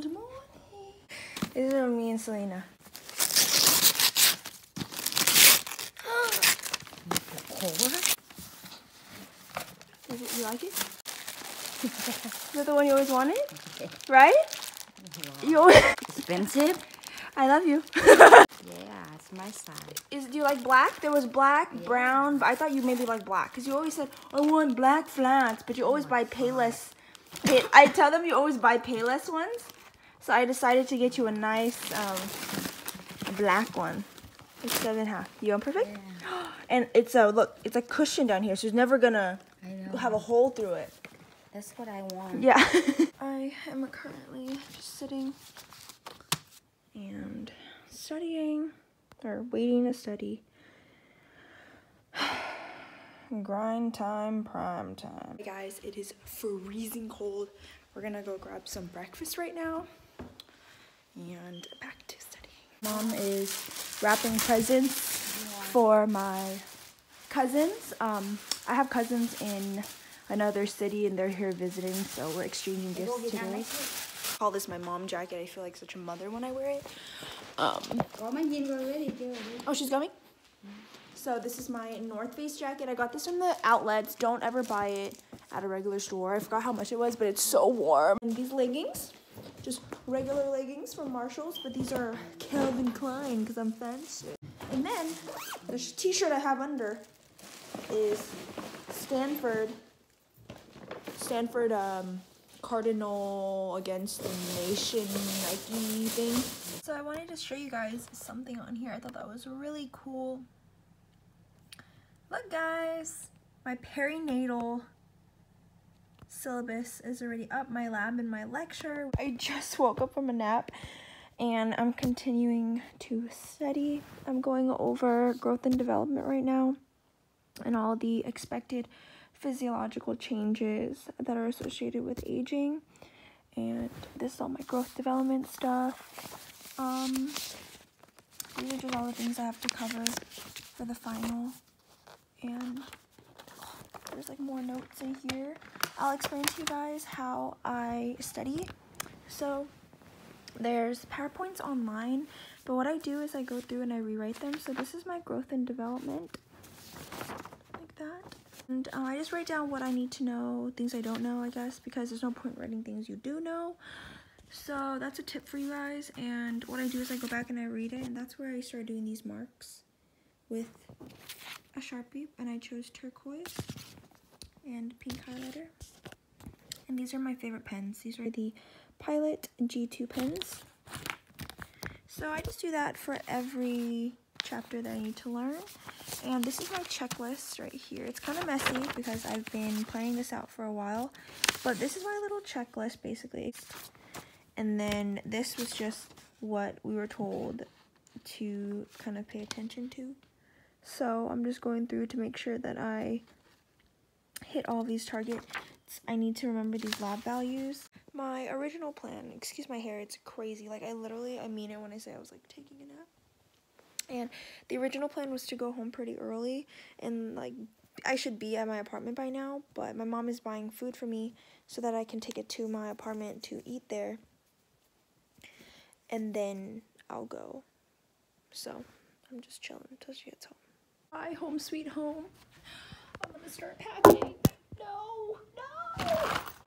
Good morning. This is me and Selena. You like it? Is that the one you always wanted? Right? You always Expensive? I love you. Yeah, it's my size. Do you like black? There was black, brown, but I thought you maybe like black because you always said I want black flats, but you always buy Payless. I tell them you always buy Payless ones, so I decided to get you a nice black one. It's 7.5. You want perfect? Yeah. And it's a look. It's a cushion down here, so it's never gonna have a hole through it. That's what I want. Yeah. I am currently just sitting and studying, or waiting to study. Grind time, prime time. Hey guys, it is freezing cold. We're gonna go grab some breakfast right now and back to studying. Mom is wrapping presents for my cousins. I have cousins in another city and they're here visiting, so we're exchanging gifts today. I call this my mom jacket. I feel like such a mother when I wear it. Oh, she's coming? So this is my North Face jacket. I got this from the outlets. Don't ever buy it at a regular store. I forgot how much it was, but it's so warm. And these leggings, just regular leggings from Marshalls, but these are Calvin Klein because I'm fancy. And then the t-shirt I have under is Stanford Cardinal against the Nation Nike thing. So I wanted to show you guys something on here. I thought that was really cool. Look guys, my perinatal syllabus is already up, my lab and my lecture. I just woke up from a nap and I'm continuing to study. I'm going over growth and development right now and all the expected physiological changes that are associated with aging. And this is all my growth development stuff. These are just all the things I have to cover for the final. And there's like more notes in here. I'll explain to you guys how I study. So there's PowerPoints online, but what I do is I go through and I rewrite them. So this is my growth and development, like that. And I just write down what I need to know, things I don't know, I guess, because there's no point writing things you do know. So that's a tip for you guys. And what I do is I go back and I read it, and that's where I start doing these marks with a Sharpie, and I chose turquoise and pink highlighter. And these are my favorite pens. These are the Pilot G2 pens. So I just do that for every chapter that I need to learn. And this is my checklist right here. It's kind of messy because I've been planning this out for a while, but this is my little checklist basically. And then this was just what we were told to kind of pay attention to. So I'm just going through to make sure that I hit all these targets. I need to remember these lab values. My original plan, excuse my hair, it's crazy. Like I mean it when I say I was like taking a nap. And the original plan was to go home pretty early and like I should be at my apartment by now, but my mom is buying food for me so that I can take it to my apartment to eat there. And then I'll go. So I'm just chilling until she gets home. Bye, home sweet home. I'm gonna start packing. No.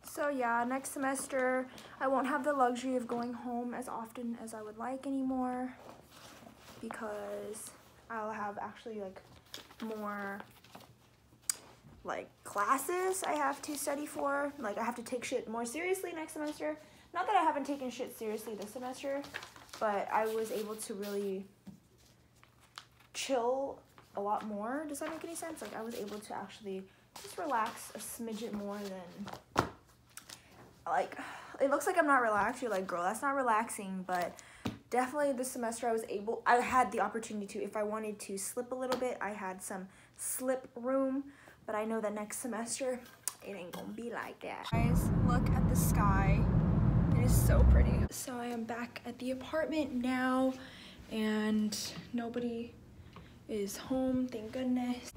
So yeah, next semester I won't have the luxury of going home as often as I would like anymore because I'll have actually like more like classes I have to study for. Like I have to take shit more seriously next semester. Not that I haven't taken shit seriously this semester, but I was able to really chill a lot more. Does that make any sense? Like I was able to actually just relax a smidget more than like it looks like I'm not relaxed. You're like, girl, that's not relaxing. But definitely this semester I had the opportunity to, if I wanted to slip a little bit, I had some slip room. But I know that next semester it ain't gonna be like that. Guys, look at the sky. It is so pretty. So I am back at the apartment now and nobody is home, thank goodness.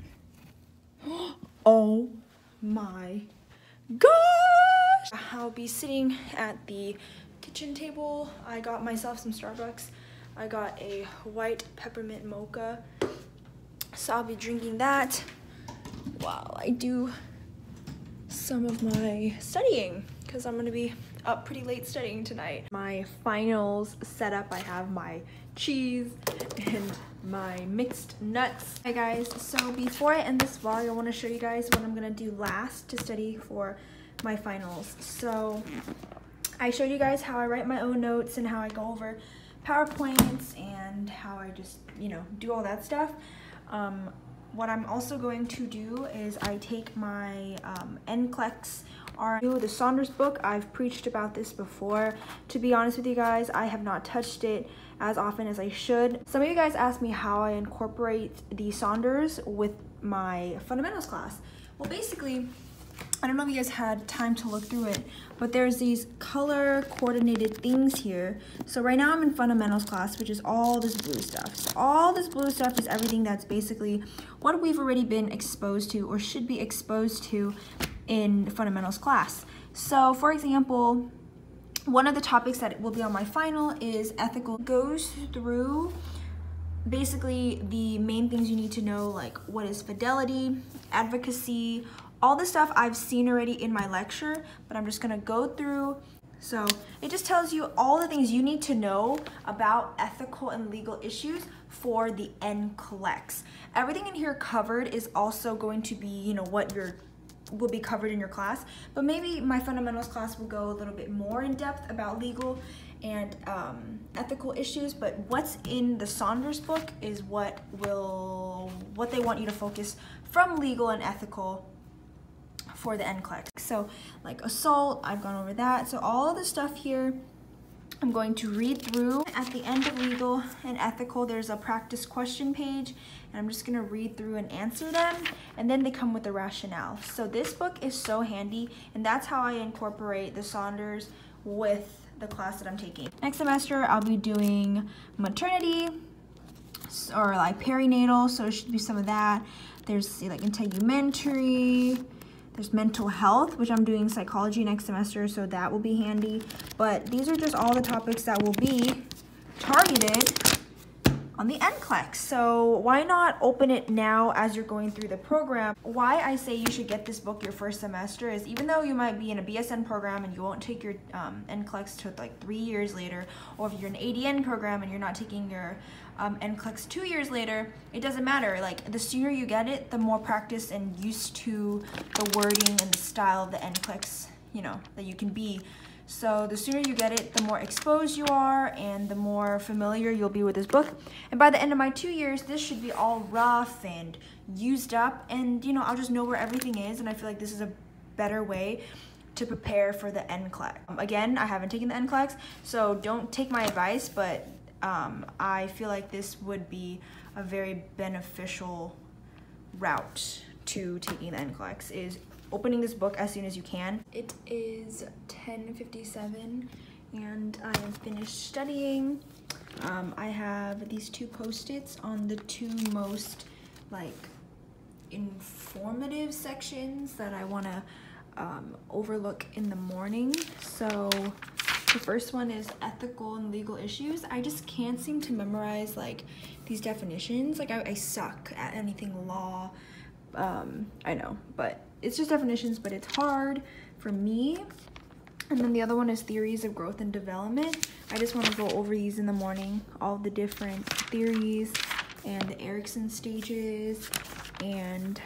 Oh my gosh! I'll be sitting at the kitchen table, I got myself some Starbucks. I got a white peppermint mocha, so I'll be drinking that while I do some of my studying, because I'm gonna be up pretty late studying tonight. My finals setup, I have my cheese and my mixed nuts. Hi guys, so before I end this vlog, I want to show you guys what I'm gonna do last to study for my finals. So I showed you guys how I write my own notes and how I go over PowerPoints and how I just, you know, do all that stuff. What I'm also going to do is I take my NCLEX the Saunders book. I've preached about this before. To be honest with you guys, I have not touched it as often as I should. Some of you guys asked me how I incorporate the Saunders with my fundamentals class. Well, basically, I don't know if you guys had time to look through it, but there's these color coordinated things here. So right now I'm in fundamentals class, which is all this blue stuff. So all this blue stuff is everything that's basically what we've already been exposed to or should be exposed to in fundamentals class. So for example, one of the topics that will be on my final is ethical. It goes through basically the main things you need to know, like what is fidelity, advocacy, all the stuff I've seen already in my lecture, but I'm just gonna go through. So it just tells you all the things you need to know about ethical and legal issues for the NCLEX. Everything in here covered is also going to be, you know, what will be covered in your class, but maybe my fundamentals class will go a little bit more in depth about legal and ethical issues, but what's in the Saunders book is what they want you to focus from legal and ethical for the NCLEX. So like assault, I've gone over that. So all of the stuff here, I'm going to read through. At the end of legal and ethical, there's a practice question page, and I'm just gonna read through and answer them, and then they come with the rationale. So this book is so handy, and that's how I incorporate the Saunders with the class that I'm taking. Next semester, I'll be doing maternity, or like perinatal, so it should be some of that. There's like integumentary, there's mental health, which I'm doing psychology next semester, so that will be handy. But these are just all the topics that will be targeted on the NCLEX. So why not open it now as you're going through the program? Why I say you should get this book your first semester is even though you might be in a BSN program and you won't take your NCLEX till like 3 years later, or if you're in an ADN program and you're not taking your NCLEX 2 years later, it doesn't matter. Like the sooner you get it, the more practice and used to the wording and the style of the NCLEX, you know, that you can be. So the sooner you get it, the more exposed you are and the more familiar you'll be with this book. And by the end of my 2 years, this should be all rough and used up, and you know, I'll just know where everything is, and I feel like this is a better way to prepare for the NCLEX. Again, I haven't taken the NCLEX, so don't take my advice, but I feel like this would be a very beneficial route to taking the NCLEX, is opening this book as soon as you can. It is 10:57 and I am finished studying. I have these 2 post-its on the 2 most like informative sections that I want to overlook in the morning. So the first one is ethical and legal issues. I just can't seem to memorize like these definitions. Like I suck at anything law. I know, but it's just definitions, but it's hard for me. And then the other one is theories of growth and development. I just want to go over these in the morning, all the different theories and the Erickson stages and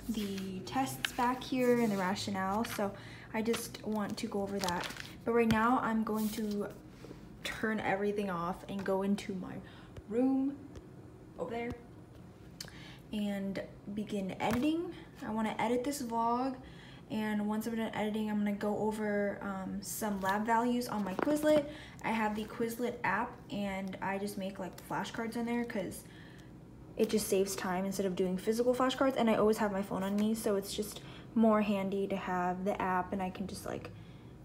the tests back here and the rationale. So I just want to go over that. But right now I'm going to turn everything off and go into my room over there and begin editing. I want to edit this vlog, and once I'm done editing, I'm going to go over some lab values on my Quizlet. I have the Quizlet app, and I just make like flashcards on there because it just saves time instead of doing physical flashcards, and I always have my phone on me, so it's just more handy to have the app and I can just like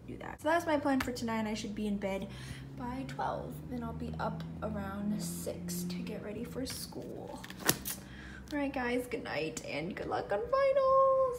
do that. So that's my plan for tonight, and I should be in bed by 12. Then I'll be up around 6 to get ready for school. All right guys, good night and good luck on finals.